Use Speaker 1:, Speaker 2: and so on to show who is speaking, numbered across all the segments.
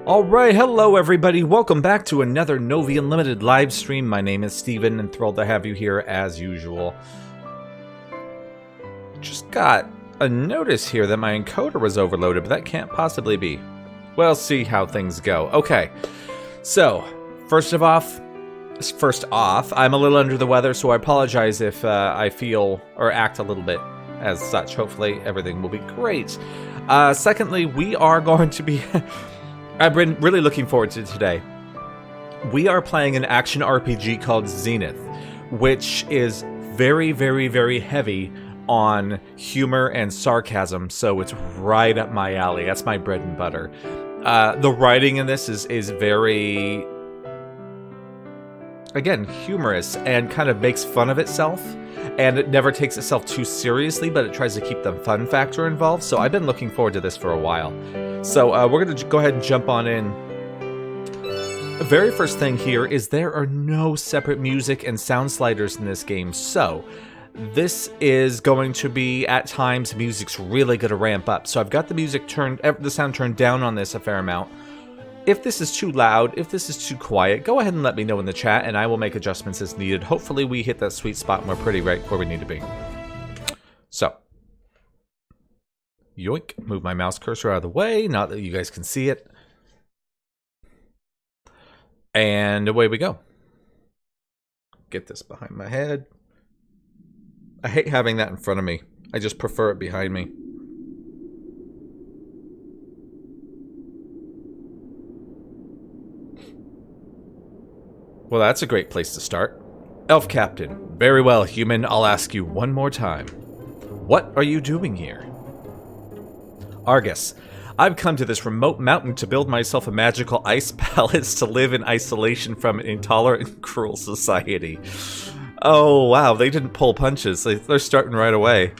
Speaker 1: Alright, hello everybody, welcome back to another Novi Unlimited live stream. My name is Steven and thrilled to have you here as usual. Just got a notice here that my encoder was overloaded, but that can't possibly be. We'll see how things go. Okay, so first off, I'm a little under the weather, so I apologize if I feel or act a little bit as such. Hopefully everything will be great. Secondly, we are going to be... I've been really looking forward to today. We are playing an action RPG called Zenith, which is very, very, very heavy on humor and sarcasm, so it's right up my alley. That's my bread and butter. The writing in this is very, again, humorous and kind of makes fun of itself, and it never takes itself too seriously, but it tries to keep the fun factor involved, so I've been looking forward to this for a while. So we're going to go ahead and jump on in. The very first thing here is there are no separate music and sound sliders in this game, so this is going to be, at times, music's really going to ramp up. So I've got the sound turned down on this a fair amount. If this is too loud, if this is too quiet, go ahead and let me know in the chat and I will make adjustments as needed. Hopefully we hit that sweet spot and we're pretty right where we need to be. So, yoink, move my mouse cursor out of the way, not that you guys can see it. And away we go. Get this behind my head. I hate having that in front of me. I just prefer it behind me. Well, that's a great place to start. Elf Captain. Very well, human. I'll ask you one more time. What are you doing here? Argus. I've come to this remote mountain to build myself a magical ice palace to live in isolation from an intolerant and cruel society. Oh, wow, they didn't pull punches. They're starting right away.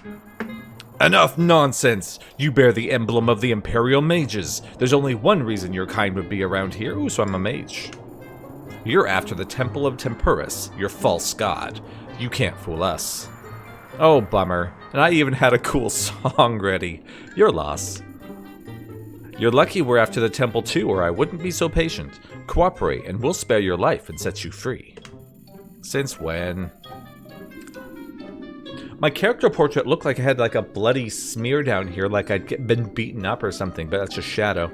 Speaker 1: Enough nonsense! You bear the emblem of the Imperial Mages. There's only one reason your kind would be around here. Ooh, so I'm a mage. You're after the Temple of Temporus, your false god. You can't fool us. Oh, bummer. And I even had a cool song ready. Your loss. You're lucky we're after the temple too, or I wouldn't be so patient. Cooperate, and we'll spare your life and set you free. Since when? My character portrait looked like I had like a bloody smear down here, like I'd been beaten up or something, but that's just shadow.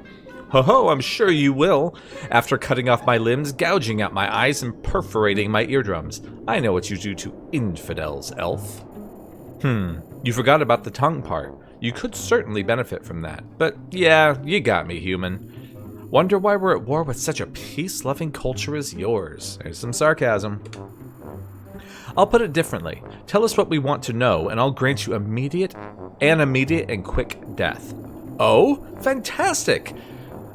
Speaker 1: Ho-ho, I'm sure you will. After cutting off my limbs, gouging out my eyes, and perforating my eardrums. I know what you do to infidels, elf. You forgot about the tongue part. You could certainly benefit from that. But yeah, you got me, human. Wonder why we're at war with such a peace-loving culture as yours. There's some sarcasm. I'll put it differently. Tell us what we want to know, and I'll grant you immediate and quick death. Oh, fantastic!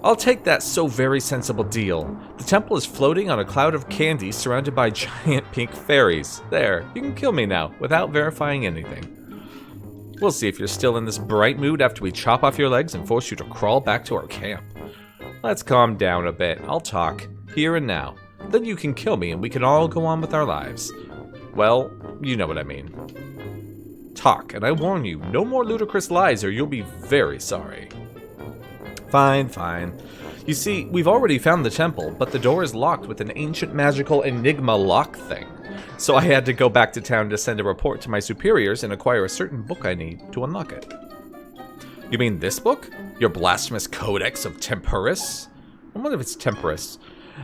Speaker 1: I'll take that so very sensible deal. The temple is floating on a cloud of candy surrounded by giant pink fairies. There, you can kill me now, without verifying anything. We'll see if you're still in this bright mood after we chop off your legs and force you to crawl back to our camp. Let's calm down a bit. I'll talk, here and now. Then you can kill me and we can all go on with our lives. Well, you know what I mean. Talk, and I warn you, no more ludicrous lies or you'll be very sorry. Fine, fine. You see, we've already found the temple, but the door is locked with an ancient magical enigma lock thing. So I had to go back to town to send a report to my superiors and acquire a certain book I need to unlock it. You mean this book? Your blasphemous Codex of Temporus? I wonder if it's Temporus.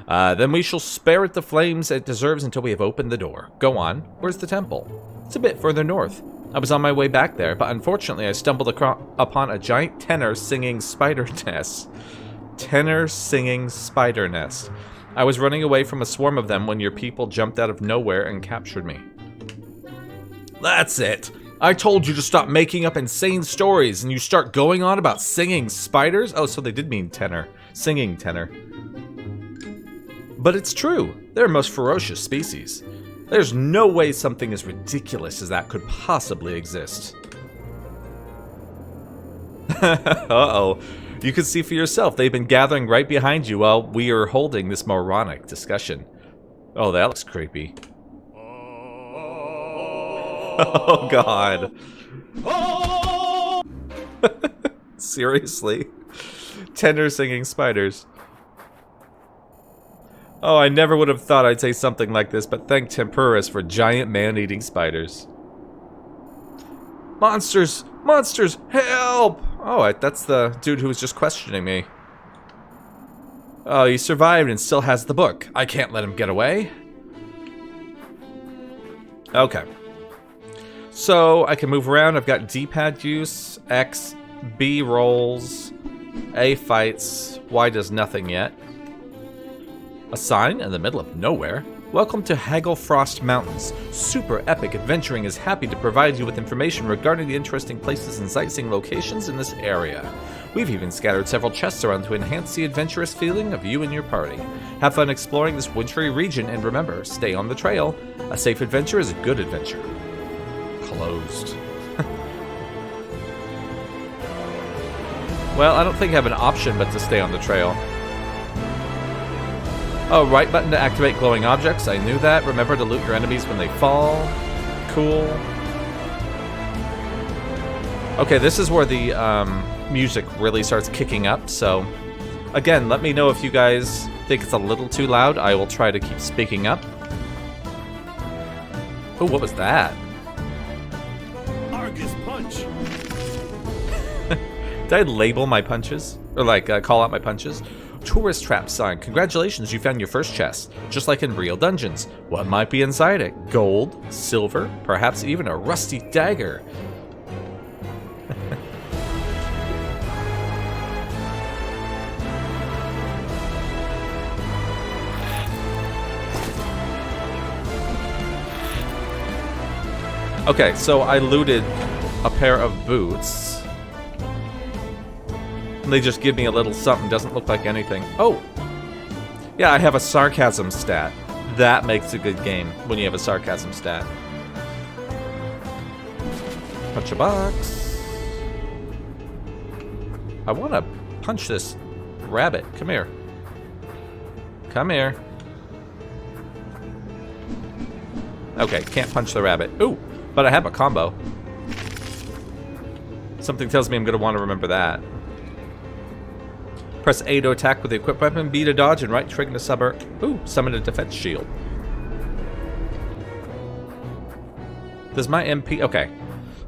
Speaker 1: Then we shall spare it the flames it deserves until we have opened the door. Go on. Where's the temple? It's a bit further north. I was on my way back there, but unfortunately I stumbled upon a giant tenor singing spider nest. Tenor singing spider nest. I was running away from a swarm of them when your people jumped out of nowhere and captured me. That's it! I told you to stop making up insane stories and you start going on about singing spiders? Oh, so they did mean tenor. Singing tenor. But it's true. They're a most ferocious species. There's no way something as ridiculous as that could possibly exist. Uh-oh. You can see for yourself, they've been gathering right behind you while we are holding this moronic discussion. Oh, that looks creepy. Oh, God. Seriously? Tenor singing spiders. Oh, I never would have thought I'd say something like this, but thank Tempuris for giant man-eating spiders. Monsters! Monsters! Help! Oh, that's the dude who was just questioning me. Oh, he survived and still has the book. I can't let him get away. Okay. So, I can move around. I've got D-pad use, X, B rolls, A fights, Y does nothing yet. A sign in the middle of nowhere. Welcome to Hagelfrost Mountains. Super Epic Adventuring is happy to provide you with information regarding the interesting places and sightseeing locations in this area. We've even scattered several chests around to enhance the adventurous feeling of you and your party. Have fun exploring this wintry region and remember, stay on the trail. A safe adventure is a good adventure. Closed. Well, I don't think I have an option but to stay on the trail. Oh, right button to activate glowing objects. I knew that. Remember to loot your enemies when they fall. Cool. Okay, this is where the music really starts kicking up. So, again, let me know if you guys think it's a little too loud. I will try to keep speaking up. Oh, what was that?
Speaker 2: Argus punch.
Speaker 1: Did I label my punches? Or like call out my punches? Tourist trap sign. Congratulations, you found your first chest. Just like in real dungeons. What might be inside it? Gold? Silver? Perhaps even a rusty dagger? Okay, so I looted a pair of boots. They just give me a little something, doesn't look like anything. Oh! Yeah, I have a sarcasm stat. That makes a good game, when you have a sarcasm stat. Punch a box. I want to punch this rabbit. Come here. Come here. Okay, can't punch the rabbit. Ooh, but I have a combo. Something tells me I'm going to want to remember that. Press A to attack with the equipped weapon, B to dodge, and right trigger to summon a defense shield. Does my MP... Okay.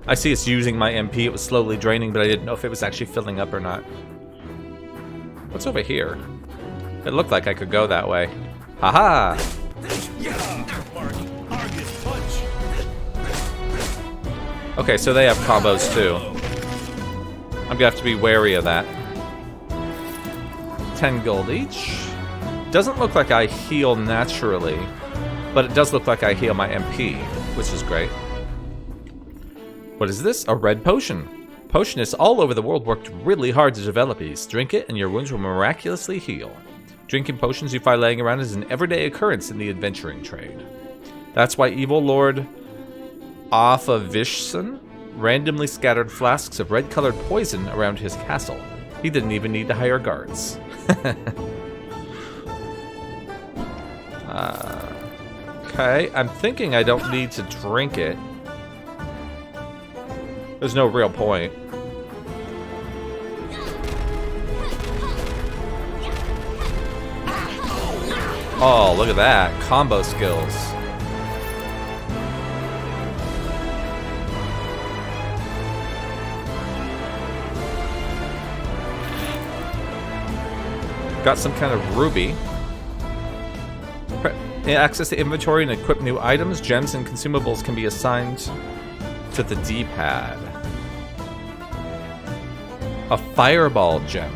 Speaker 1: I see it's using my MP. It was slowly draining, but I didn't know if it was actually filling up or not. What's over here? It looked like I could go that way. Haha! Okay, so they have combos too. I'm gonna have to be wary of that. 10 gold each. Doesn't look like I heal naturally, but it does look like I heal my MP, which is great. What is this? A red potion. Potionists all over the world worked really hard to develop these. Drink it and your wounds will miraculously heal. Drinking potions you find laying around is an everyday occurrence in the adventuring trade. That's why evil Lord Vishson randomly scattered flasks of red-colored poison around his castle. He didn't even need to hire guards. Okay, I'm thinking I don't need to drink it. There's no real point. Oh, look at that. Combo skills. Got some kind of ruby. Access the inventory and equip new items. Gems and consumables can be assigned to the D-pad. A fireball gem.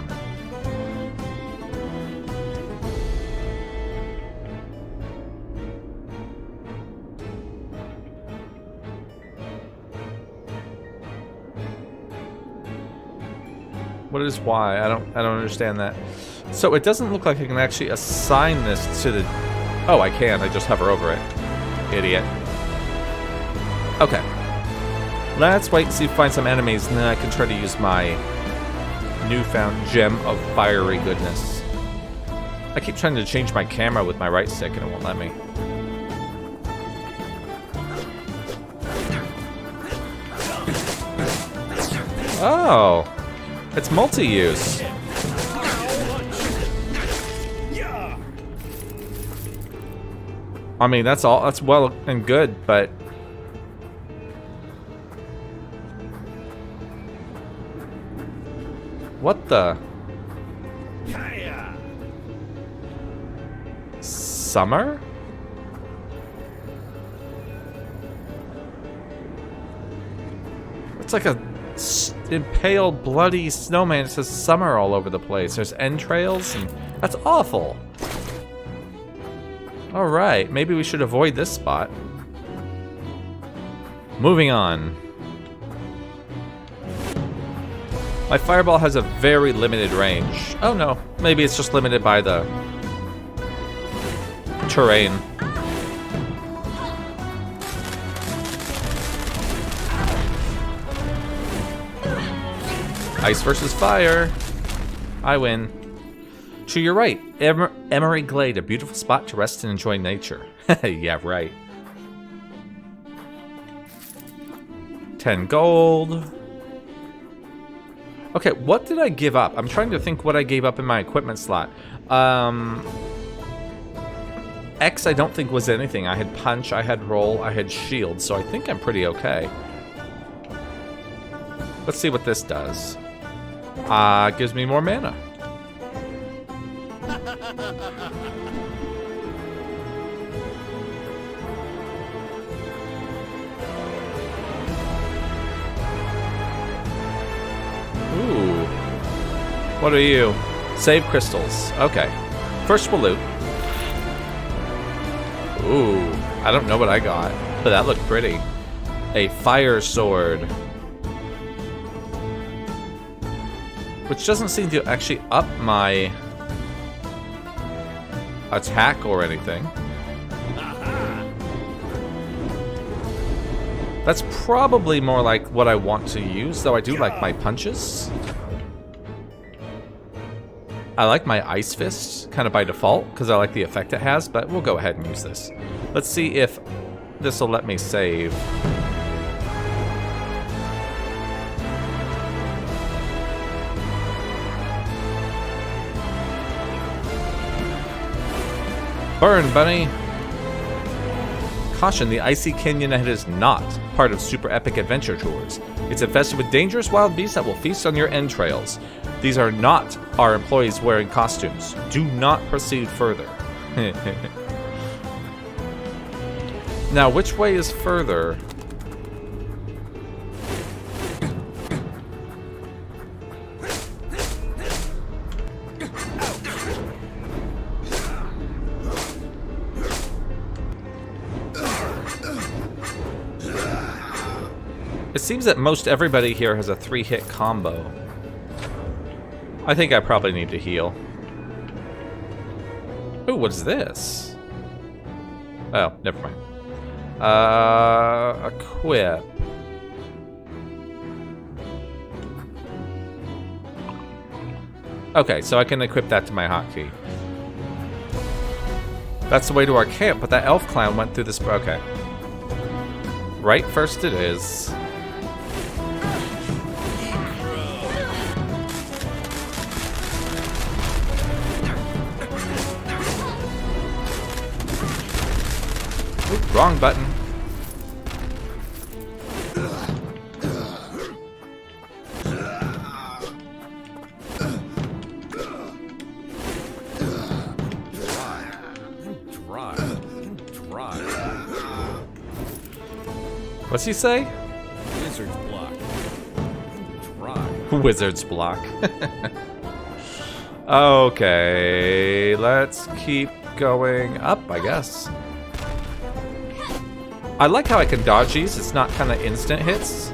Speaker 1: What is Y? I don't understand that. So it doesn't look like I can actually assign this to the... Oh, I can. I just hover over it. Idiot. Okay. Let's wait and see if we find some enemies, and then I can try to use my newfound gem of fiery goodness. I keep trying to change my camera with my right stick, and it won't let me. Oh, it's multi-use. I mean, that's well and good, but what the? Summer? It's like a impaled, bloody snowman. It says summer all over the place. There's entrails, and that's awful. Alright, maybe we should avoid this spot. Moving on. My fireball has a very limited range. Oh no, maybe it's just limited by the terrain. Ice versus fire. I win. So you're right. Emery Glade, a beautiful spot to rest and enjoy nature. Yeah, right. 10 gold. Okay, what did I give up? I'm trying to think what I gave up in my equipment slot. X I don't think was anything. I had punch, I had roll, I had shield, so I think I'm pretty okay. Let's see what this does. Gives me more mana. Ooh. What are you? Save crystals. Okay. First we'll loot. Ooh. I don't know what I got, but that looked pretty. A fire sword. Which doesn't seem to actually up my attack or anything. That's probably more like what I want to use, though I do like my punches. I like my Ice Fist, kind of by default, because I like the effect it has, but we'll go ahead and use this. Let's see if this will let me save. Burn, bunny! Caution, the icy canyon ahead is not part of super epic adventure tours. It's infested with dangerous wild beasts that will feast on your entrails. These are not our employees wearing costumes. Do not proceed further. Now, which way is further? It seems that most everybody here has a 3-hit combo. I think I probably need to heal. Ooh, what is this? Oh, never mind. Equip. Okay, so I can equip that to my hotkey. That's the way to our camp, but that elf clown went through this. Okay. Right first it is. Oop, wrong button. What's he say?
Speaker 2: Wizard's block.
Speaker 1: Wizard's block. Okay, let's keep going up, I guess. I like how I can dodge these. It's not kind of instant hits.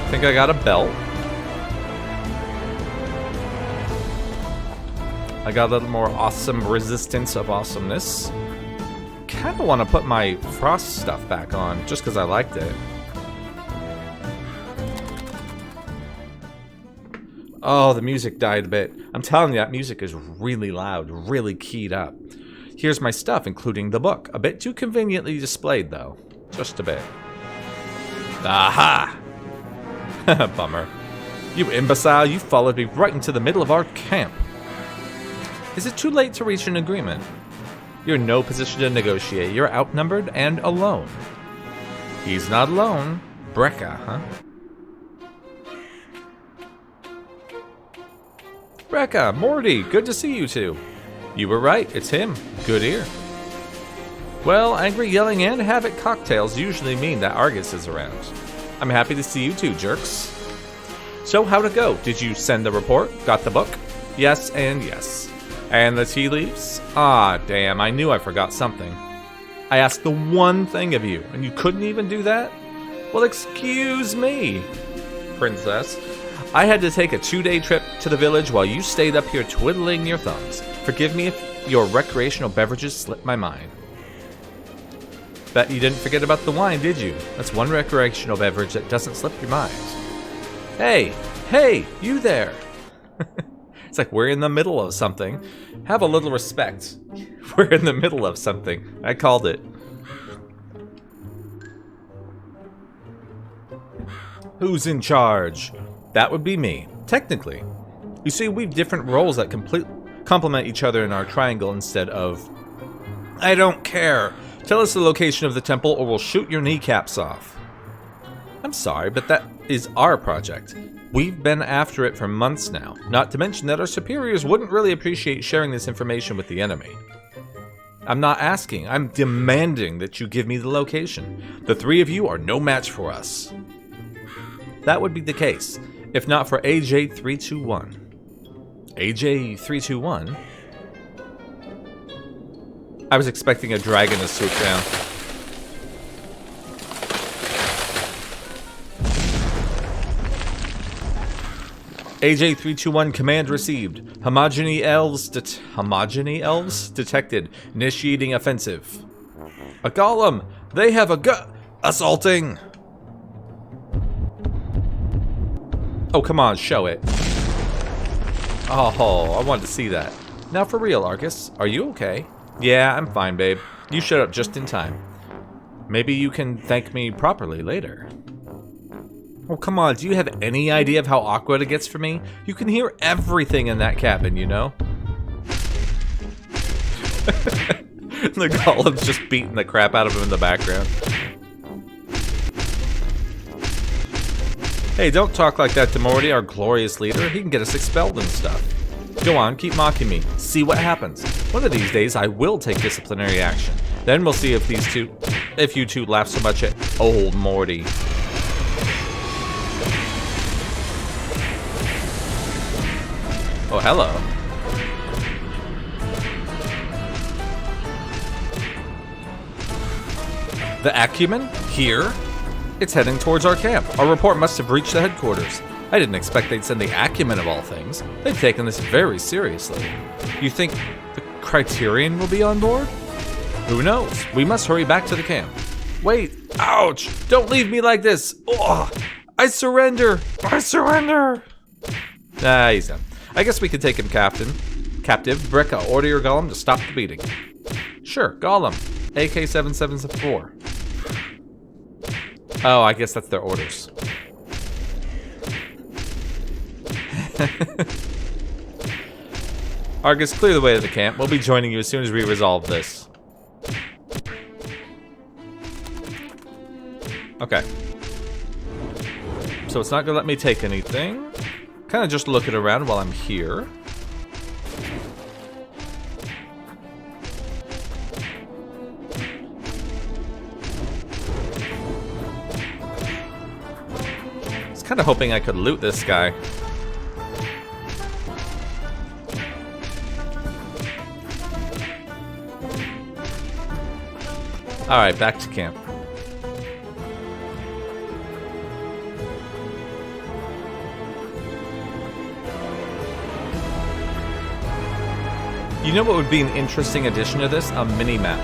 Speaker 1: think I got a belt. I got a little more awesome resistance of awesomeness. Kind of want to put my frost stuff back on, just because I liked it. Oh, the music died a bit. I'm telling you, that music is really loud, really keyed up. Here's my stuff, including the book. A bit too conveniently displayed, though. Just a bit. Aha! Bummer. You imbecile, you followed me right into the middle of our camp. Is it too late to reach an agreement? You're in no position to negotiate. You're outnumbered and alone. He's not alone. Brecca, huh? Brecca, Morty, good to see you two. You were right, it's him. Good ear. Well, angry yelling and havoc cocktails usually mean that Argus is around. I'm happy to see you two, jerks. So how'd it go? Did you send the report? Got the book? Yes and yes. And the tea leaves? Ah, damn, I knew I forgot something. I asked the one thing of you, and you couldn't even do that? Well, excuse me, princess. I had to take a 2-day trip to the village while you stayed up here twiddling your thumbs. Forgive me if your recreational beverages slipped my mind. Bet you didn't forget about the wine, did you? That's one recreational beverage that doesn't slip your mind. Hey, you there. It's like we're in the middle of something. Have a little respect. We're in the middle of something. I called it. Who's in charge? That would be me, technically. You see, we've different roles that complement each other in our triangle instead of... I don't care. Tell us the location of the temple or we'll shoot your kneecaps off. I'm sorry, but that is our project. We've been after it for months now, not to mention that our superiors wouldn't really appreciate sharing this information with the enemy. I'm not asking, I'm demanding that you give me the location. The three of you are no match for us. That would be the case, if not for AJ321. AJ321? I was expecting a dragon to swoop down. AJ321 command received. Homogeny elves detected. Initiating offensive. A golem! They have a assaulting! Oh, come on, show it. Oh, I wanted to see that. Now for real, Argus, are you okay? Yeah, I'm fine, babe. You showed up just in time. Maybe you can thank me properly later. Oh, come on, do you have any idea of how awkward it gets for me? You can hear everything in that cabin, you know? The golem's just beating the crap out of him in the background. Hey, don't talk like that to Morty, our glorious leader. He can get us expelled and stuff. Go on, keep mocking me. See what happens. One of these days, I will take disciplinary action. Then we'll see if you two laugh so much at old Morty. Oh, hello. The Acumen? Here? It's heading towards our camp. Our report must have reached the headquarters. I didn't expect they'd send the Acumen of all things. They've taken this very seriously. You think the Criterion will be on board? Who knows? We must hurry back to the camp. Wait! Ouch! Don't leave me like this! Ugh! I surrender! I surrender! Ah, he's done. I guess we could take him captive. Brecca, order your golem to stop the beating. Sure, golem. AK-774. Oh, I guess that's their orders. Argus, clear the way to the camp. We'll be joining you as soon as we resolve this. Okay. So it's not gonna let me take anything. Kind of just looking around while I'm here. I was kind of hoping I could loot this guy. Alright, back to camp. You know what would be an interesting addition to this? A mini-map.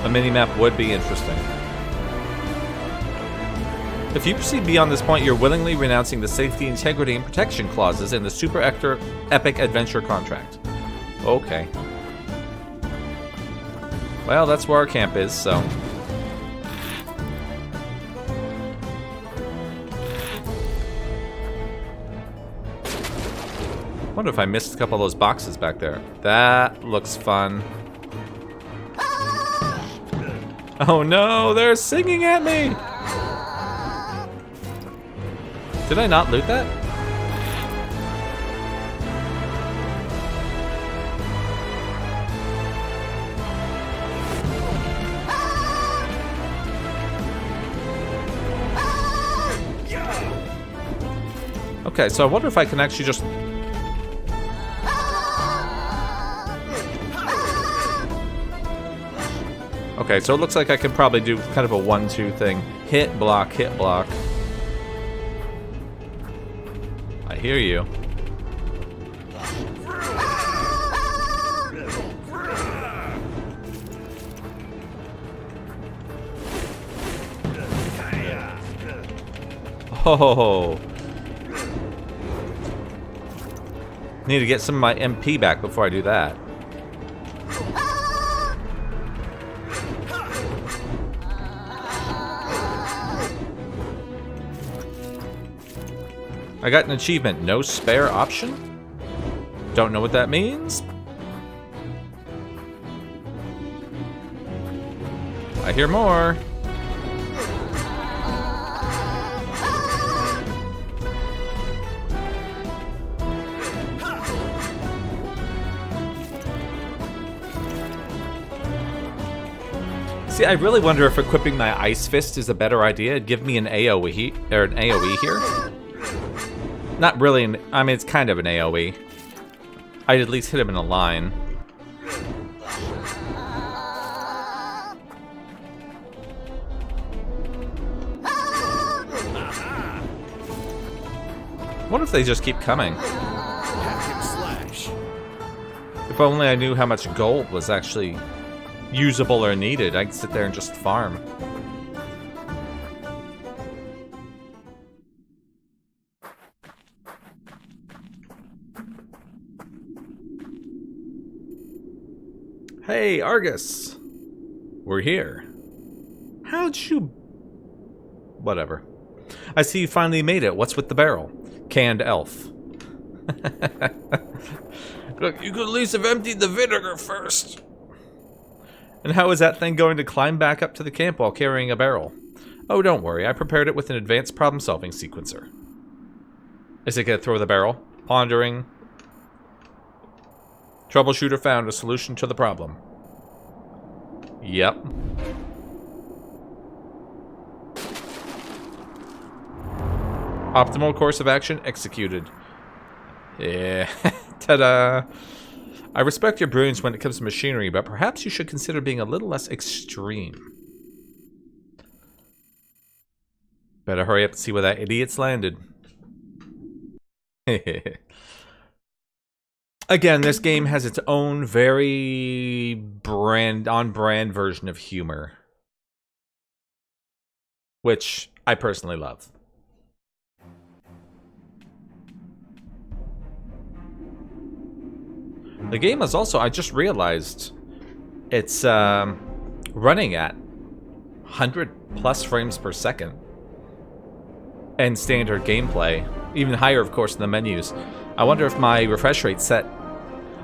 Speaker 1: A mini-map would be interesting. If you proceed beyond this point, you're willingly renouncing the safety, integrity, and protection clauses in the Super Epic Adventure contract. Okay. Well, that's where our camp is, so... Wonder if I missed a couple of those boxes back there. That looks fun. Oh no, they're singing at me! Did I not loot that? Okay, so I wonder if I can actually just... Okay, so it looks like I could probably do kind of a 1-2 thing. Hit, block, hit, block. I hear you. Oh. Need to get some of my MP back before I do that. I got an achievement, no spare option? Don't know what that means. I hear more. See, I really wonder if equipping my Ice Fist is a better idea. It'd give me an AoE, or an AoE here. Not really, I mean, it's kind of an AoE. I'd at least hit him in a line. What if they just keep coming? If only I knew how much gold was actually usable or needed, I could sit there and just farm. Hey, Argus! We're here. How'd you... Whatever. I see you finally made it. What's with the barrel? Canned elf. Look, you could at least have emptied the vinegar first. And how is that thing going to climb back up to the camp while carrying a barrel? Oh, don't worry. I prepared it with an advanced problem-solving sequencer. Is it going to throw the barrel? Pondering... Troubleshooter found a solution to the problem. Yep. Optimal course of action executed. Yeah. Ta-da! I respect your brilliance when it comes to machinery, but perhaps you should consider being a little less extreme. Better hurry up and see where that idiot's landed. Again, this game has its own very on-brand version of humor, which I personally love. The game is also, I just realized, it's running at 100+ frames per second. And standard gameplay. Even higher, of course, in the menus. I wonder if my refresh rate's set.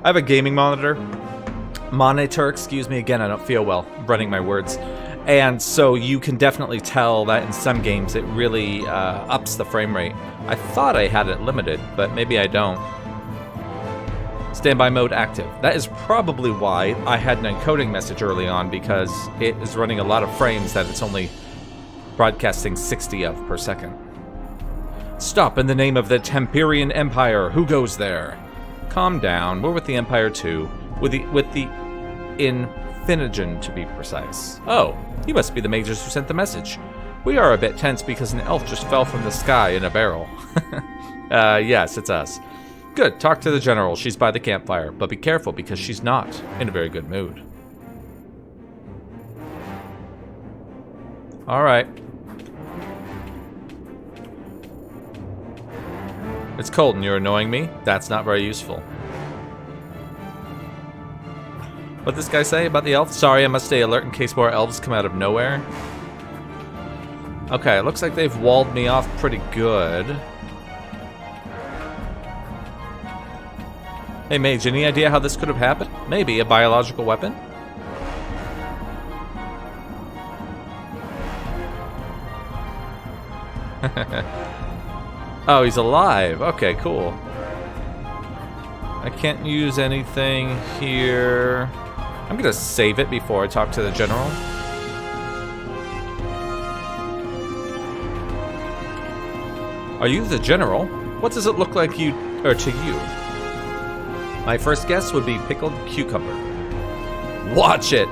Speaker 1: I have a gaming monitor, excuse me, again, I don't feel well running my words. And so you can definitely tell that in some games it really ups the frame rate. I thought I had it limited, but maybe I don't. Standby mode active. That is probably why I had an encoding message early on, because it is running a lot of frames that it's only broadcasting 60 of per second. Stop in the name of the Temperian Empire. Who goes there? Calm down. We're with the Empire too. With the Infinigen, to be precise. Oh, you must be the mages who sent the message. We are a bit tense because an elf just fell from the sky in a barrel. Yes, it's us. Good, talk to the general. She's by the campfire, but be careful because she's not in a very good mood. Alright. It's cold and you're annoying me? That's not very useful. What'd this guy say about the elf? Sorry, I must stay alert in case more elves come out of nowhere. Okay, it looks like they've walled me off pretty good. Hey Mage, any idea how this could have happened? Maybe a biological weapon? Oh, he's alive. Okay, cool. I can't use anything here. I'm gonna save it before I talk to the general. Are you the general? What does it look like to you? My first guess would be pickled cucumber. Watch it!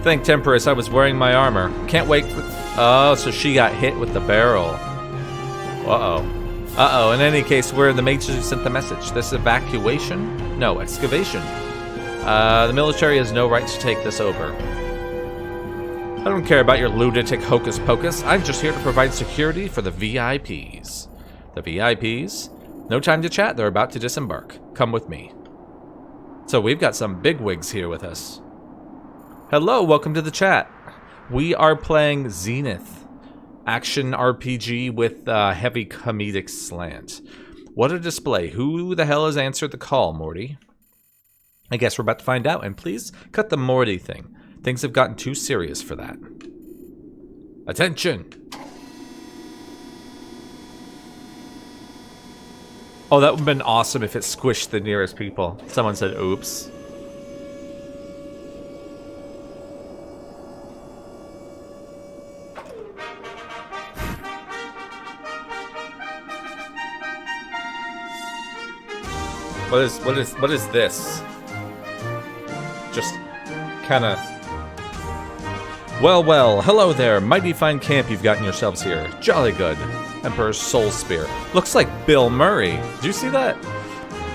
Speaker 1: Thank Temperus, I was wearing my armor. Can't wait for... Oh, so she got hit with the barrel. Uh-oh. Uh-oh, in any case, we're the mages who sent the message. This evacuation? No, excavation. The military has no right to take this over. I don't care about your lunatic hocus pocus. I'm just here to provide security for the VIPs. The VIPs? No time to chat, they're about to disembark. Come with me. So we've got some bigwigs here with us. Hello, welcome to the chat. We are playing Zenith. Action RPG with heavy comedic slant. What a display. Who the hell has answered the call, Morty? I guess we're about to find out, and please cut the Morty thing. Things have gotten too serious for that. Attention! Oh, that would have been awesome if it squished the nearest people. Someone said, oops. What is this? Just kinda... Well, hello there. Mighty fine camp you've gotten yourselves here. Jolly good. Emperor's Soul Spear. Looks like Bill Murray. Did you see that?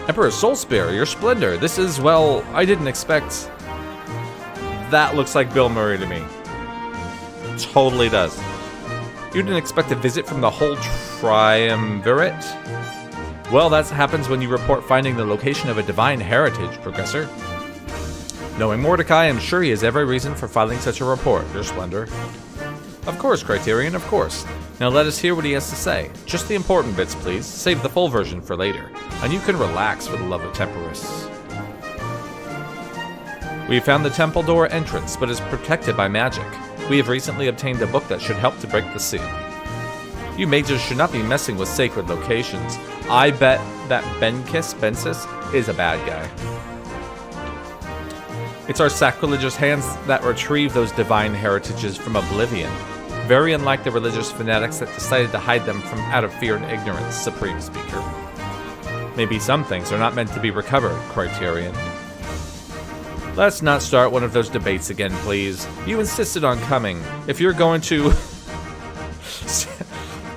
Speaker 1: Emperor's Soul Spear, your splendor. This is, well, I didn't expect... That looks like Bill Murray to me. Totally does. You didn't expect a visit from the whole triumvirate? Well, that happens when you report finding the location of a divine heritage, Progressor. Knowing Mordecai, I'm sure he has every reason for filing such a report, Your Splendor. Of course, Criterion, of course. Now let us hear what he has to say. Just the important bits, please. Save the full version for later. And you can relax for the love of Temperus. We have found the temple door entrance, but is protected by magic. We have recently obtained a book that should help to break the seal. You mages should not be messing with sacred locations. I bet that Bensis is a bad guy. It's our sacrilegious hands that retrieve those divine heritages from oblivion. Very unlike the religious fanatics that decided to hide them from out of fear and ignorance, Supreme Speaker. Maybe some things are not meant to be recovered, Criterion. Let's not start one of those debates again, please. You insisted on coming. If you're going to...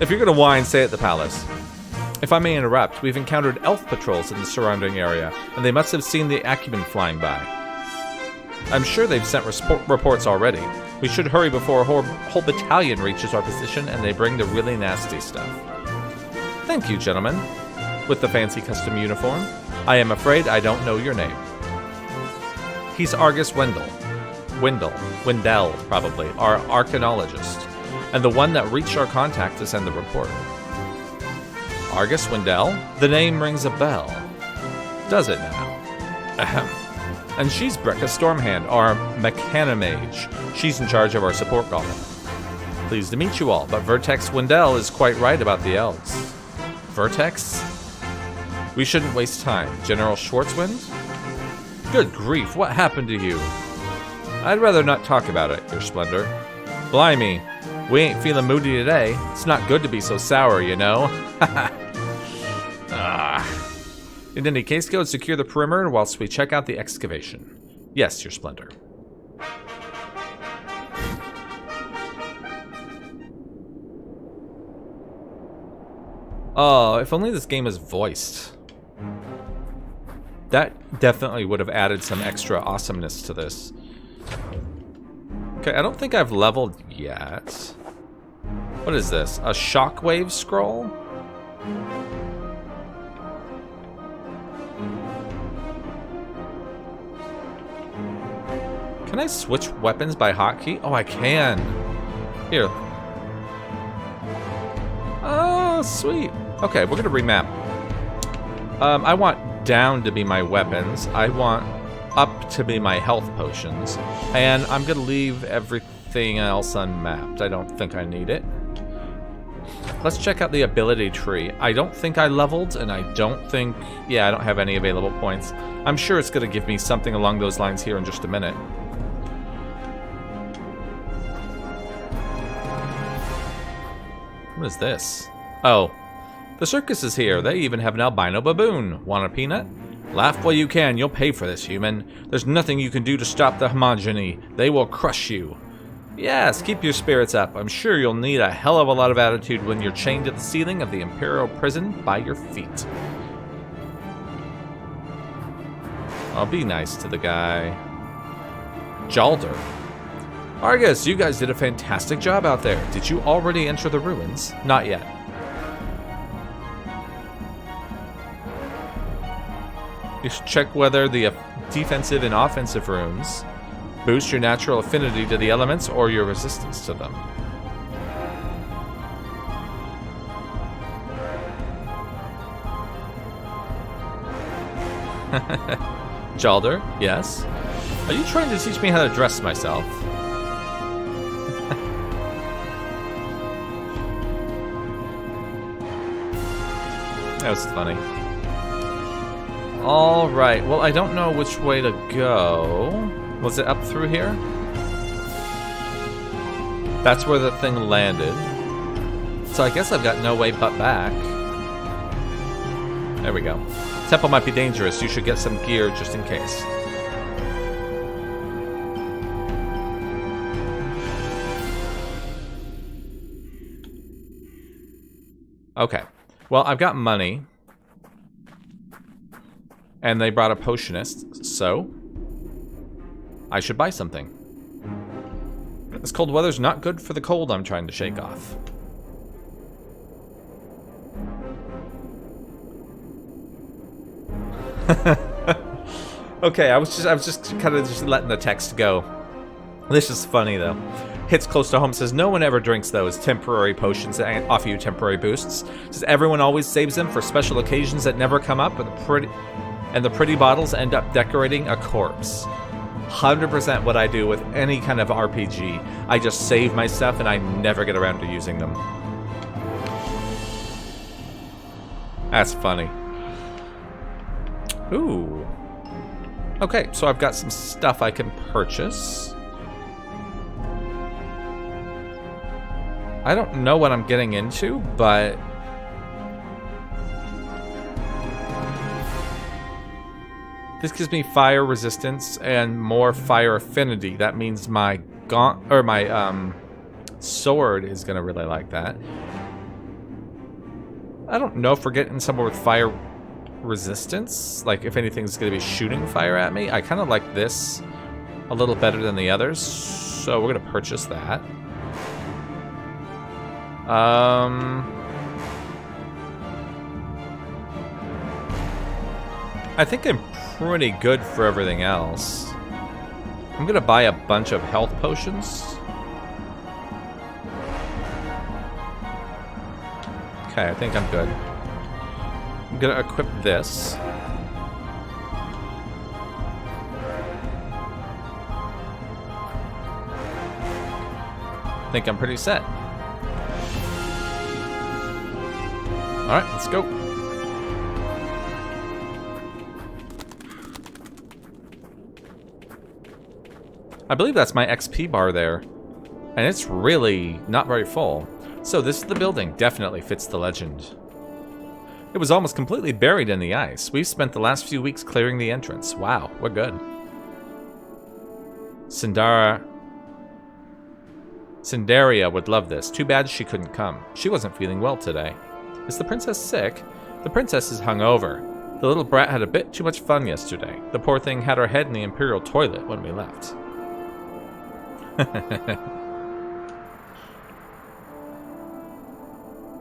Speaker 1: If you're going to whine, say at the palace. If I may interrupt, we've encountered elf patrols in the surrounding area, and they must have seen the acumen flying by. I'm sure they've sent reports already. We should hurry before a whole battalion reaches our position and they bring the really nasty stuff. Thank you, gentlemen. With the fancy custom uniform. I am afraid I don't know your name. He's Argus Wendell, probably, our archaeologist, and the one that reached our contact to send the report. Argus Wendell? The name rings a bell. Does it now? Ahem. And she's Brecca Stormhand, our Mechanimage. She's in charge of our support golem. Pleased to meet you all, but Vertex Wendell is quite right about the elves. Vertex? We shouldn't waste time. General Schwartzwind? Good grief, what happened to you? I'd rather not talk about it, Your Splendor. Blimey, we ain't feeling moody today. It's not good to be so sour, you know? In any case, go and secure the perimeter whilst we check out the excavation. Yes, Your Splendor. Oh, if only this game is voiced. That definitely would have added some extra awesomeness to this. Okay, I don't think I've leveled yet. What is this? A shockwave scroll? Can I switch weapons by hotkey? Oh, I can. Here. Oh, sweet. Okay, we're gonna remap. I want down to be my weapons. I want up to be my health potions. And I'm gonna leave everything else unmapped. I don't think I need it. Let's check out the ability tree. I don't think I leveled, and I don't think... Yeah, I don't have any available points. I'm sure it's gonna give me something along those lines here in just a minute. What is this? Oh. The circus is here. They even have an albino baboon. Want a peanut? Laugh while you can. You'll pay for this, human. There's nothing you can do to stop the homogeny. They will crush you. Yes, keep your spirits up. I'm sure you'll need a hell of a lot of attitude when you're chained to the ceiling of the Imperial prison by your feet. I'll be nice to the guy. Jalder. Argus, you guys did a fantastic job out there. Did you already enter the ruins? Not yet. You should check whether the defensive and offensive runes boost your natural affinity to the elements or your resistance to them. Jalder, yes? Are you trying to teach me how to dress myself? That was funny. Alright, well I don't know which way to go. Was it up through here? That's where the thing landed. So I guess I've got no way but back. There we go. Temple might be dangerous. You should get some gear just in case. Okay. Well, I've got money. And they brought a potionist, so I should buy something. This cold weather's not good for the cold I'm trying to shake off. Okay, I was just kind of just letting the text go. This is funny though. Hits close to home says no one ever drinks those temporary potions that offer you temporary boosts. Says everyone always saves them for special occasions that never come up, but the pretty bottles end up decorating a corpse. 100% what I do with any kind of RPG. I just save my stuff and I never get around to using them. That's funny. Ooh. Okay, so I've got some stuff I can purchase. I don't know what I'm getting into, but this gives me fire resistance and more fire affinity. That means my sword is gonna really like that. I don't know if we're getting somewhere with fire resistance. Like if anything's gonna be shooting fire at me. I kind of like this a little better than the others, so we're gonna purchase that. I think I'm pretty good for everything else. I'm gonna buy a bunch of health potions. Okay, I think I'm good. I'm gonna equip this. I think I'm pretty set. Alright, let's go. I believe that's my XP bar there. And it's really not very full. So this is the building. Definitely fits the legend. It was almost completely buried in the ice. We've spent the last few weeks clearing the entrance. Wow, we're good. Cinderia would love this. Too bad she couldn't come. She wasn't feeling well today. Is the princess sick? The princess is hungover. The little brat had a bit too much fun yesterday. The poor thing had her head in the Imperial toilet when we left.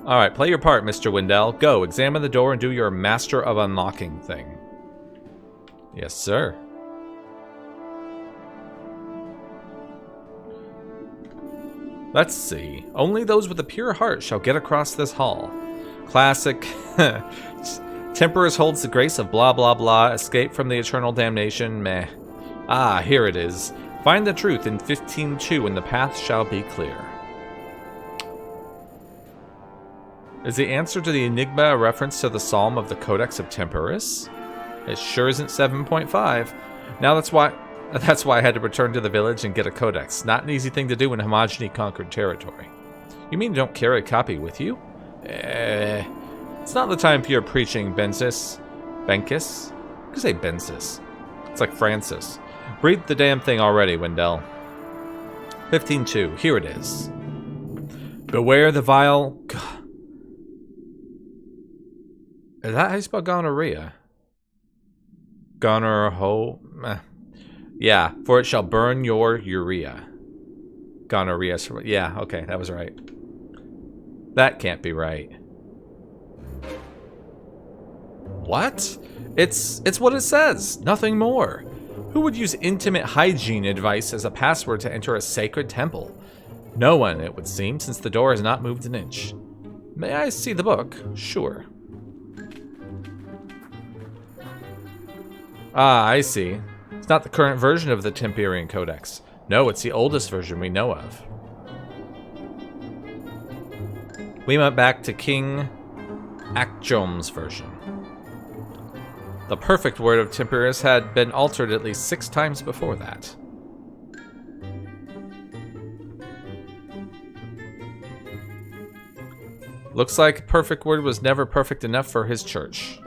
Speaker 1: Alright, play your part, Mr. Wendell. Go, examine the door and do your Master of Unlocking thing. Yes, sir. Let's see. Only those with a pure heart shall get across this hall. Classic. Temperance holds the grace of blah blah blah. Escape from the eternal damnation. Meh. Ah, here it is. Find the truth in 15:2 and the path shall be clear. Is the answer to the enigma a reference to the Psalm of the Codex of Temporis? It sure isn't 7.5. Now that's why I had to return to the village and get a codex. Not an easy thing to do in Homogeny conquered territory. You mean you don't carry a copy with you? It's not the time for your preaching, Bensis. Benkis? You can say Bensis. It's like Francis. Read the damn thing already, Wendell. 15:2. Here it is. Beware the vile... Is that how you spell gonorrhea? Gonorrhea. Yeah, for it shall burn your urea. Gonorrhea. Yeah, okay, that was right. That can't be right. What? It's what it says. Nothing more. Who would use intimate hygiene advice as a password to enter a sacred temple? No one, it would seem, since the door has not moved an inch. May I see the book? Sure. Ah, I see. It's not the current version of the Temperian Codex. No, it's the oldest version we know of. We went back to King Akjom's version. The perfect word of Temperis had been altered at least 6 times before that. Looks like perfect word was never perfect enough for his church.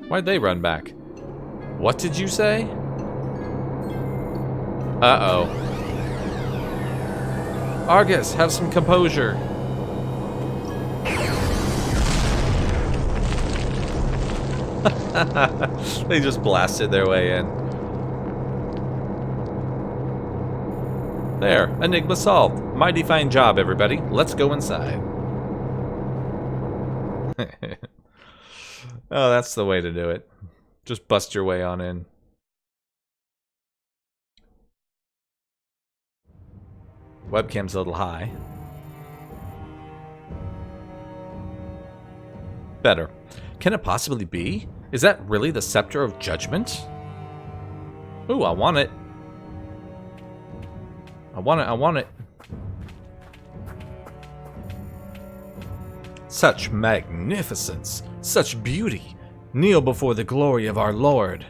Speaker 1: Why'd they run back? What did you say? Uh-oh. Argus, have some composure. They just blasted their way in. There, enigma solved. Mighty fine job, everybody. Let's go inside. Oh, that's the way to do it. Just bust your way on in. Webcam's a little high. Better. Can it possibly be? Is that really the Scepter of Judgment? Ooh, I want it. I want it. Such magnificence, such beauty. Kneel before the glory of our Lord.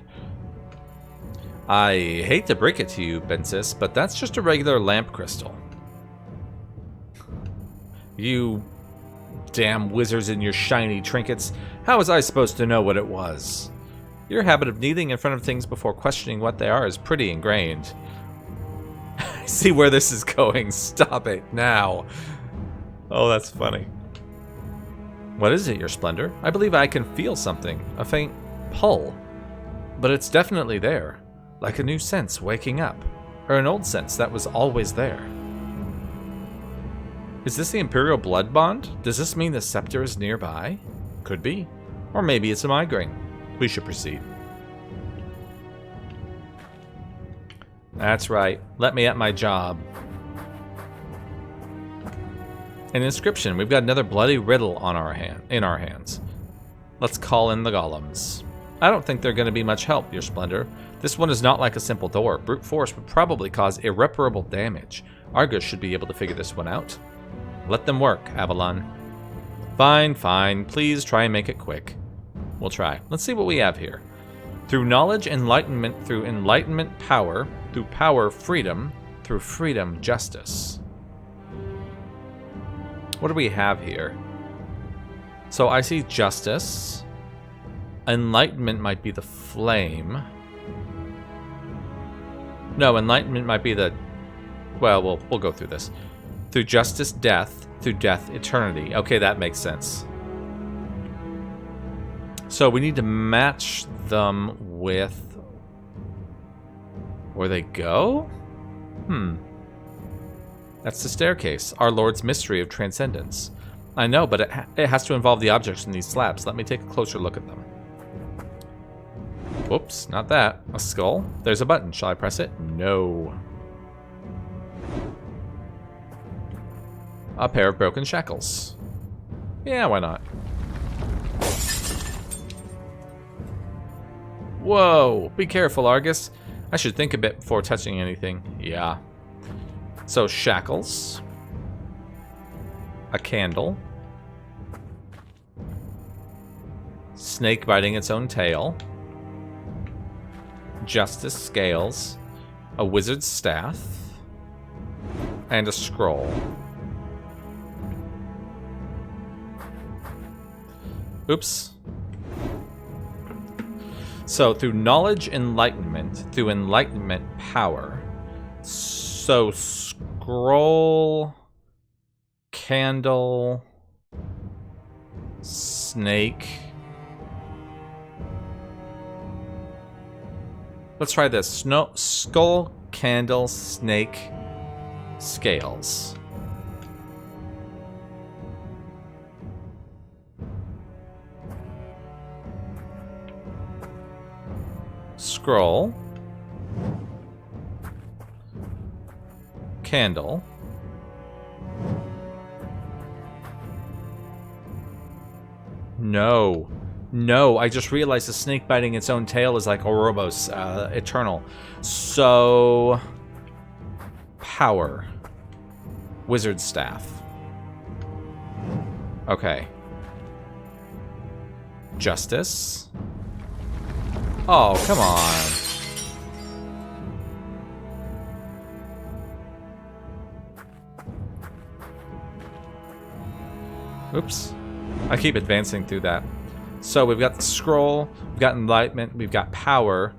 Speaker 1: I hate to break it to you, Bensis, but that's just a regular lamp crystal. You damn wizards and your shiny trinkets. How was I supposed to know what it was? Your habit of kneeling in front of things before questioning what they are is pretty ingrained. I see where this is going. Stop it now. Oh, that's funny. What is it, Your Splendor? I believe I can feel something. A faint pull. But it's definitely there. Like a new sense waking up. Or an old sense that was always there. Is this the Imperial Blood Bond? Does this mean the scepter is nearby? Could be. Or maybe it's a migraine. We should proceed. That's right. Let me at my job. An inscription. We've got another bloody riddle on in our hands. Let's call in the golems. I don't think they're going to be much help, Your Splendor. This one is not like a simple door. Brute force would probably cause irreparable damage. Argus should be able to figure this one out. Let them work, Avalon. Fine, fine. Please try and make it quick. We'll try. Let's see what we have here. Through knowledge, enlightenment, through enlightenment, power, through power, freedom, through freedom, justice. What do we have here? So I see justice. Enlightenment might be the flame. No, enlightenment might be the... Well, we'll go through this. Through justice, death. Through death, eternity. Okay, that makes sense. So we need to match them with where they go? That's the staircase. Our Lord's mystery of transcendence. I know, but it has to involve the objects in these slabs. Let me take a closer look at them. Whoops, not that. A skull? There's a button. Shall I press it? No. A pair of broken shackles. Yeah, why not? Whoa! Be careful, Argus. I should think a bit before touching anything. Yeah. So, shackles. A candle. Snake biting its own tail. Justice scales. A wizard's staff. And a scroll. Oops. So, through knowledge, enlightenment. Through enlightenment, power. So, scroll, candle, snake. Let's try this. Skull, candle, snake, scales. Scroll. Candle. No. No, I just realized the snake biting its own tail is like Ouroboros, eternal. So... power. Wizard staff. Okay. Justice. Oh, come on. Oops. I keep advancing through that. So we've got the scroll, we've got enlightenment, we've got power.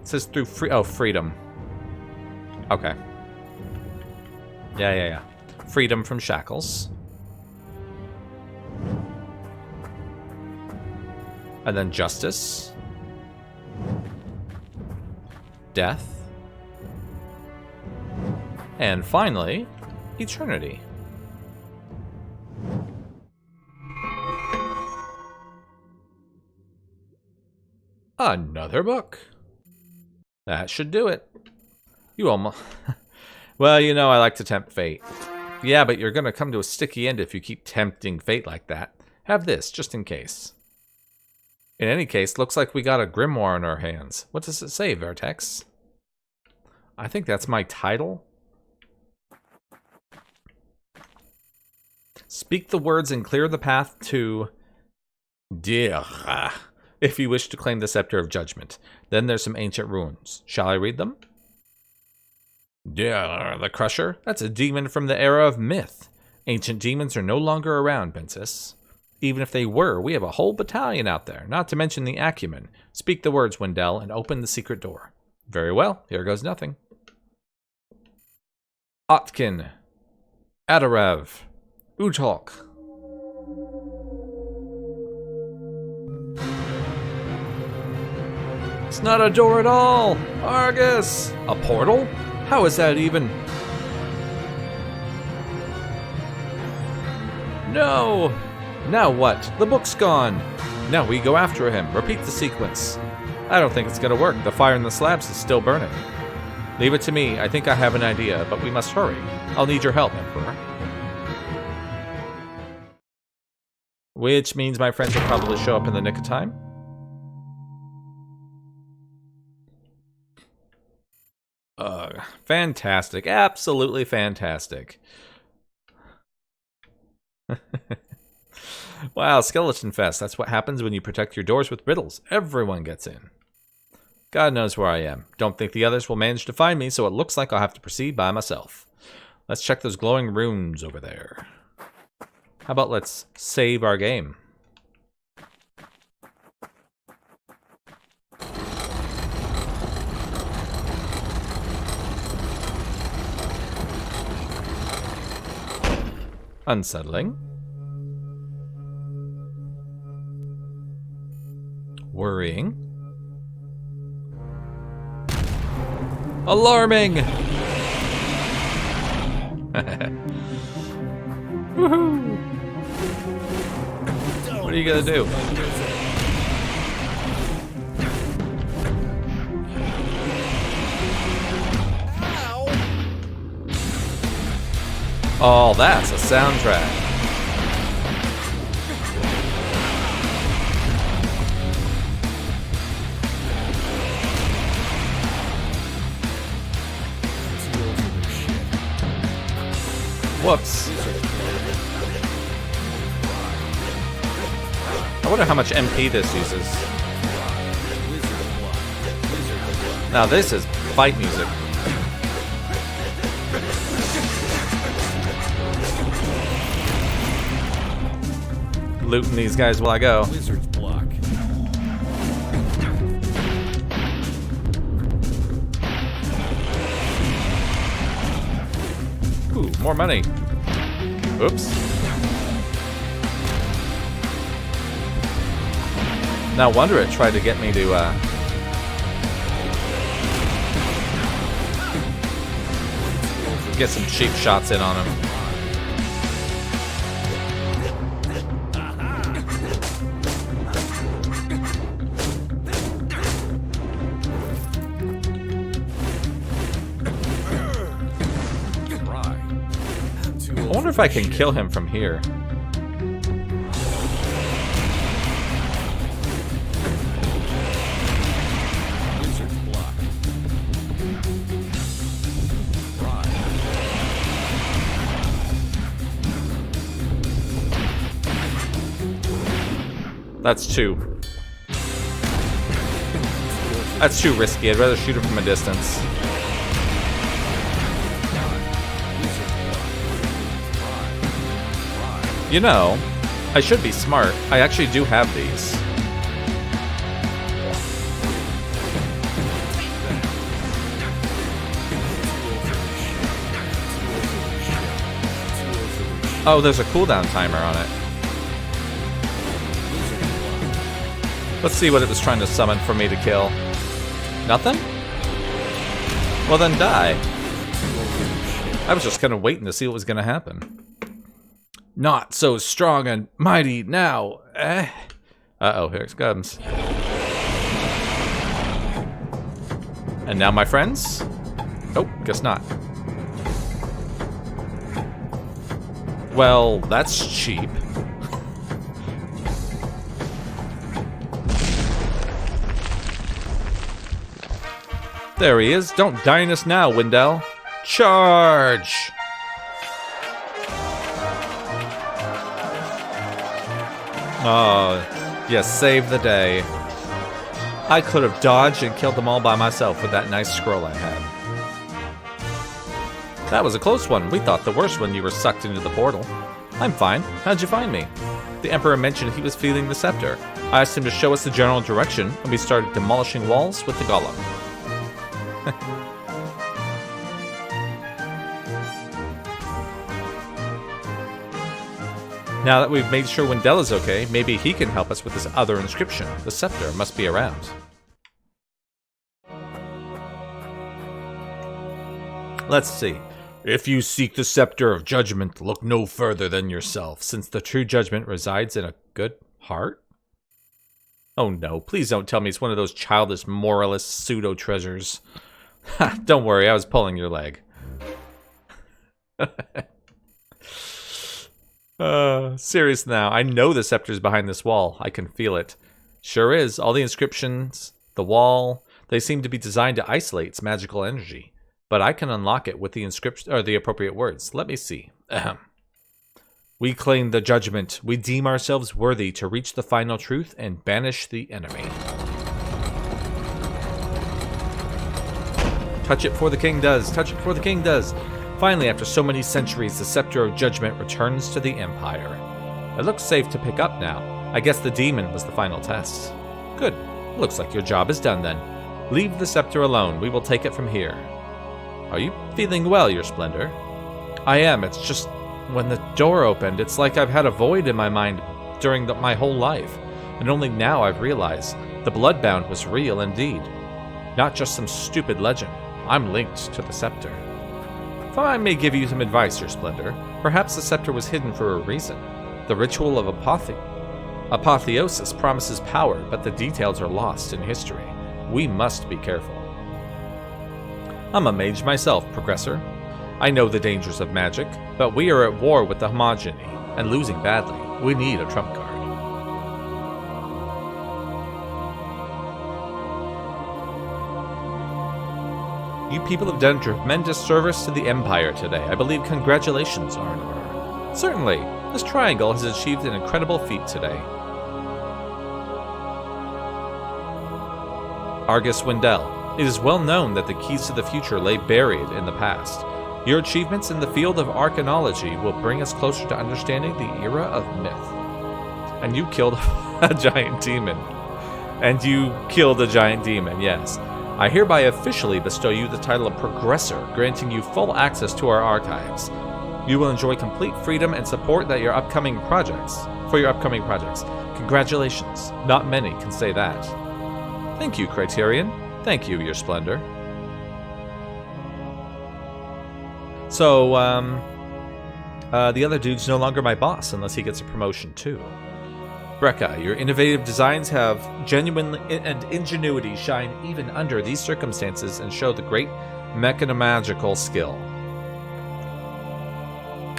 Speaker 1: It says through freedom. Okay. Yeah. Freedom from shackles. And then justice. Death. And finally, eternity. Another book. That should do it. You almost... Well, you know I like to tempt fate. Yeah, but you're gonna come to a sticky end if you keep tempting fate like that. Have this, just in case. In any case, looks like we got a grimoire in our hands. What does it say, Vertex? I think that's my title. Speak the words and clear the path to... Dir. If you wish to claim the Scepter of Judgment. Then there's some ancient runes. Shall I read them? Dir, the Crusher? That's a demon from the era of myth. Ancient demons are no longer around, Princess. Even if they were, we have a whole battalion out there, not to mention the acumen. Speak the words, Wendell, and open the secret door. Very well, here goes nothing. Otkin. Adarev. Utok. It's not a door at all! Argus! A portal? How is that even? No! Now what? The book's gone! Now we go after him. Repeat the sequence. I don't think it's gonna work. The fire in the slabs is still burning. Leave it to me. I think I have an idea, but we must hurry. I'll need your help, Emperor. Which means my friends will probably show up in the nick of time. Fantastic. Absolutely fantastic. Wow, Skeleton Fest. That's what happens when you protect your doors with riddles. Everyone gets in. God knows where I am. Don't think the others will manage to find me, so it looks like I'll have to proceed by myself. Let's check those glowing runes over there. How about let's save our game? Unsettling. Worrying. Alarming! Woohoo! What are you gonna do? Oh, that's a soundtrack. Whoops. I wonder how much MP this uses. Now this is fight music. Looting these guys while I go.
Speaker 2: Wizard's block.
Speaker 1: Ooh, more money. Oops. No wonder it tried to get me to, get some cheap shots in on him. I wonder if I can kill him from here. That's too risky. I'd rather shoot him from a distance. You know, I should be smart. I actually do have these. Oh, there's a cooldown timer on it. Let's see what it was trying to summon for me to kill. Nothing? Well then die. I was just kind of waiting to see what was going to happen. Not so strong and mighty now. Uh-oh, here it comes. And now, my friends? Oh, guess not. Well, that's cheap. There he is. Don't dine us now, Wendell. Charge! Oh, yes, save the day. I could have dodged and killed them all by myself with that nice scroll I had. That was a close one. We thought the worst when you were sucked into the portal. I'm fine. How'd you find me? The Emperor mentioned he was feeling the scepter. I asked him to show us the general direction, and we started demolishing walls with the golem. Now that we've made sure Wendell is okay, maybe he can help us with this other inscription. The scepter must be around. Let's see. If you seek the scepter of judgment, look no further than yourself, since the true judgment resides in a good heart? Oh no, please don't tell me it's one of those childish moralist pseudo-treasures. Ha, don't worry, I was pulling your leg. Serious now. I know the scepter's behind this wall. I can feel it. Sure is. All the inscriptions, the wall, they seem to be designed to isolate its magical energy. But I can unlock it with the inscription or the appropriate words. Let me see. Ahem. We claim the judgment. We deem ourselves worthy to reach the final truth and banish the enemy. Touch it before the king does. Touch it before the king does. Finally, after so many centuries, the Scepter of Judgment returns to the Empire. It looks safe to pick up now. I guess the demon was the final test. Good. Looks like your job is done then. Leave the scepter alone. We will take it from here. Are you feeling well, Your Splendor? I am. It's just when the door opened, it's like I've had a void in my mind during my whole life. and only now I've realized the Bloodbound was real indeed. Not just some stupid legend. I'm linked to the scepter. If I may give you some advice, Your Splendor, perhaps the scepter was hidden for a reason. The ritual of apotheosis promises power, but the details are lost in history. We must be careful. I'm a mage myself, Progressor. I know the dangers of magic, but we are at war with the homogeny, and losing badly. We need a trump card. You people have done tremendous service to the Empire today. I believe congratulations are in order. Certainly, this triangle has achieved an incredible feat today. Argus Wendell. It is well known that the keys to the future lay buried in the past. Your achievements in the field of arcanology will bring us closer to understanding the era of myth. And you killed a giant demon. Yes. I hereby officially bestow you the title of Progressor, granting you full access to our archives. You will enjoy complete freedom and support for your upcoming projects. Congratulations. Not many can say that. Thank you, Criterion. Thank you, Your Splendor. So, the other dude's no longer my boss unless he gets a promotion too. Brekka, your innovative designs have genuine and ingenuity shine even under these circumstances and show the great mechanomagical skill.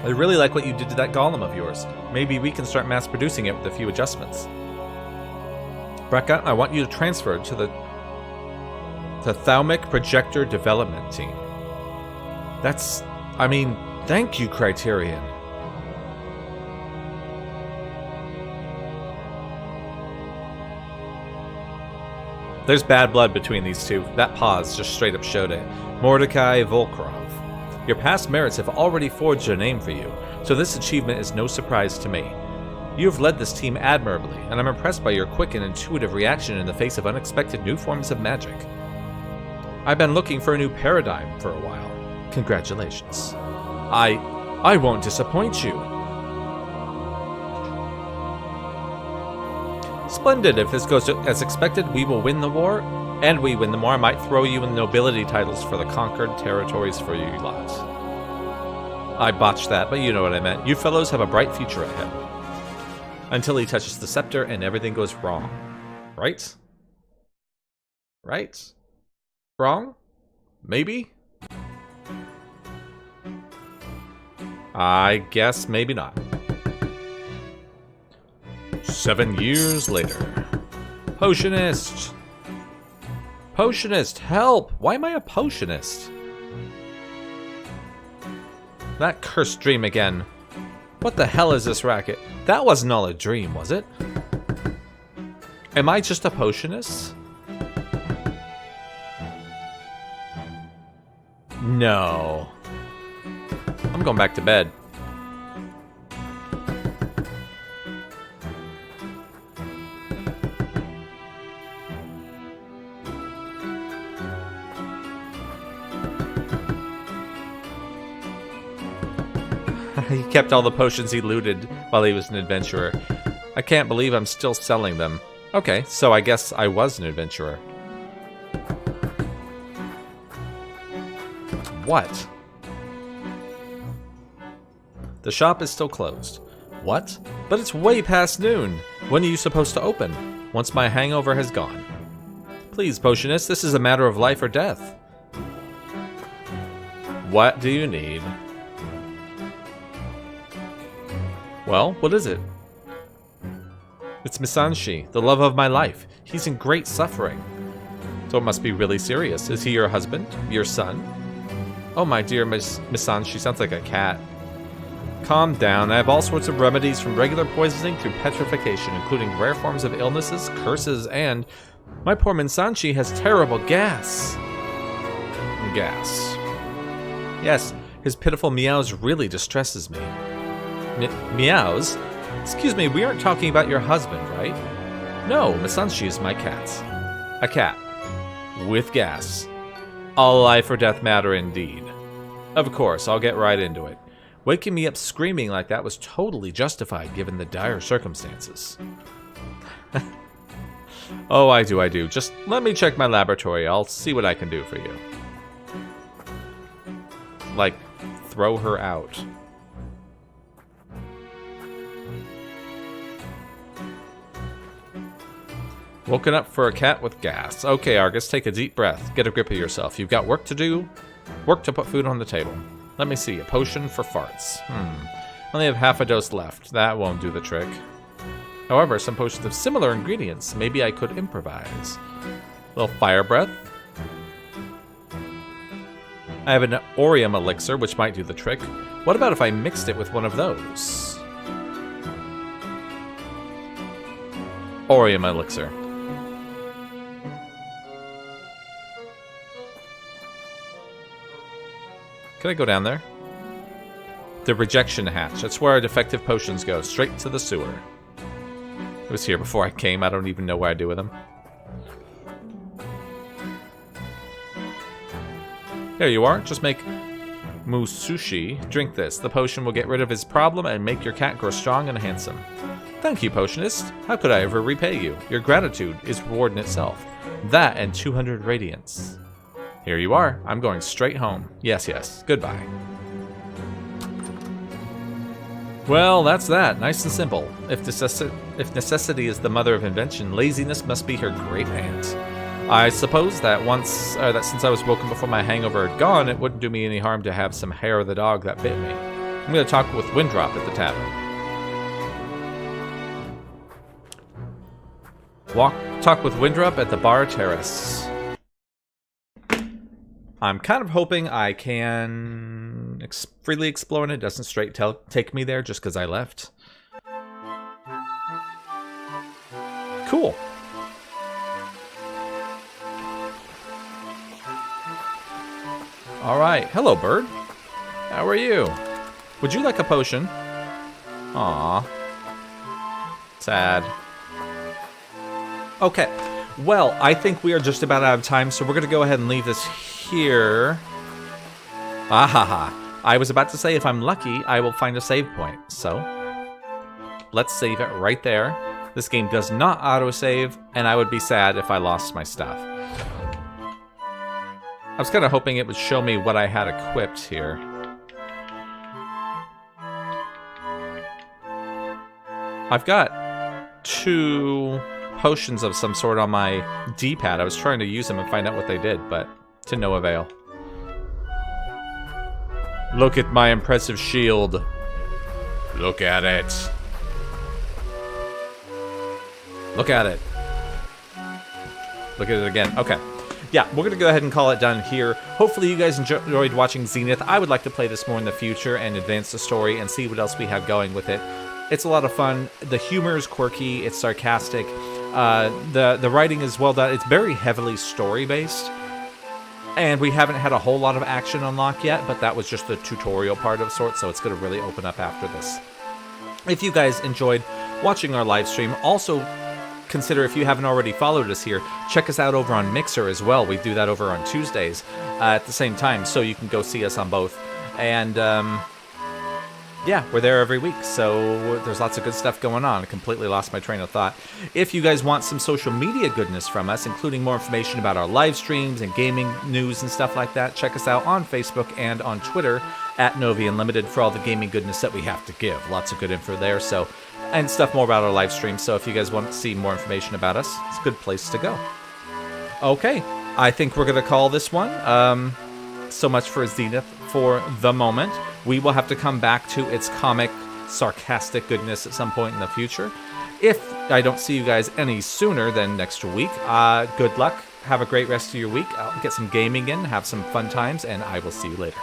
Speaker 1: I really like what you did to that golem of yours. Maybe we can start mass producing it with a few adjustments. Brekka, I want you to transfer to the Thalmic Projector Development Team. Thank you, Criterion. There's bad blood between these two. That pause just straight up showed it. Mordecai Volkrov. Your past merits have already forged a name for you, so this achievement is no surprise to me. You have led this team admirably, and I'm impressed by your quick and intuitive reaction in the face of unexpected new forms of magic. I've been looking for a new paradigm for a while. Congratulations. I won't disappoint you. Splendid. If this goes as expected, we will win the war, and we win the war. I might throw you in nobility titles for the conquered territories for you lot. I botched that, but you know what I meant. You fellows have a bright future ahead. Until he touches the scepter and everything goes wrong. Right? Right? Wrong? Maybe? I guess maybe not. 7 years later. Potionist! Potionist, help! Why am I a potionist? That cursed dream again. What the hell is this racket? That wasn't all a dream, was it? Am I just a potionist? No. I'm going back to bed. He kept all the potions he looted while he was an adventurer. I can't believe I'm still selling them. Okay, so I guess I was an adventurer. What? The shop is still closed. What? But it's way past noon. When are you supposed to open? Once my hangover has gone. Please, potionist, this is a matter of life or death. What do you need? Well, what is it? It's Misanshi, the love of my life. He's in great suffering. So it must be really serious. Is he your husband? Your son? Oh, my dear Misanshi, sounds like a cat. Calm down. I have all sorts of remedies from regular poisoning through petrification, including rare forms of illnesses, curses, and... My poor Misanshi has terrible gas. Gas. Yes, his pitiful meows really distresses me. Meows? Excuse me, we aren't talking about your husband, right? No, Misanshi is my cat. A cat. With gas. A life or death matter indeed. Of course, I'll get right into it. Waking me up screaming like that was totally justified given the dire circumstances. Oh, I do. Just let me check my laboratory. I'll see what I can do for you. Like, throw her out. Woken up for a cat with gas. Okay, Argus, take a deep breath. Get a grip of yourself. You've got work to do. Work to put food on the table. Let me see. A potion for farts. Only have half a dose left. That won't do the trick. However, some potions have similar ingredients. Maybe I could improvise. A little fire breath. I have an Orium elixir, which might do the trick. What about if I mixed it with one of those? Orium elixir. Can I go down there? The rejection hatch. That's where our defective potions go. Straight to the sewer. It was here before I came. I don't even know what I do with them. There you are. Just make Musushi drink this. The potion will get rid of his problem and make your cat grow strong and handsome. Thank you, potionist. How could I ever repay you? Your gratitude is reward in itself. That and 200 radiance. Here you are. I'm going straight home. Yes. Goodbye. Well, that's that. Nice and simple. If necessity is the mother of invention, laziness must be her great aunt. I suppose that since I was woken before my hangover had gone, it wouldn't do me any harm to have some hair of the dog that bit me. I'm going to talk with Windrop at the tavern. Talk with Windrop at the bar terrace. I'm kind of hoping I can freely explore and it doesn't straight take me there just because I left. Cool. Alright, hello bird. How are you? Would you like a potion? Aww. Sad. Okay, well, I think we are just about out of time, so we're going to go ahead and leave this here. Ahaha. I was about to say, if I'm lucky, I will find a save point. So, let's save it right there. This game does not autosave, and I would be sad if I lost my stuff. I was kind of hoping it would show me what I had equipped here. I've got 2 potions of some sort on my D-pad. I was trying to use them and find out what they did, but to no avail. Look at my impressive shield. Look at it. Look at it. Look at it again. Okay. Yeah, we're going to go ahead and call it done here. Hopefully you guys enjoyed watching Zenith. I would like to play this more in the future and advance the story and see what else we have going with it. It's a lot of fun. The humor is quirky. It's sarcastic. The writing is well done. It's very heavily story-based. And we haven't had a whole lot of action unlock yet, but that was just the tutorial part of sorts, so it's going to really open up after this. If you guys enjoyed watching our live stream, also consider, if you haven't already followed us here, check us out over on Mixer as well. We do that over on Tuesdays at the same time, so you can go see us on both. And yeah, we're there every week, so there's lots of good stuff going on. I completely lost my train of thought. If you guys want some social media goodness from us, including more information about our live streams and gaming news and stuff like that, check us out on Facebook and on Twitter at Novi Unlimited for all the gaming goodness that we have to give. Lots of good info there, so, and stuff more about our live streams. So if you guys want to see more information about us, it's a good place to go. Okay, I think we're going to call this one. So much for Zenith for the moment. We will have to come back to its comic, sarcastic goodness at some point in the future. If I don't see you guys any sooner than next week, good luck. Have a great rest of your week. I'll get some gaming in, have some fun times, and I will see you later.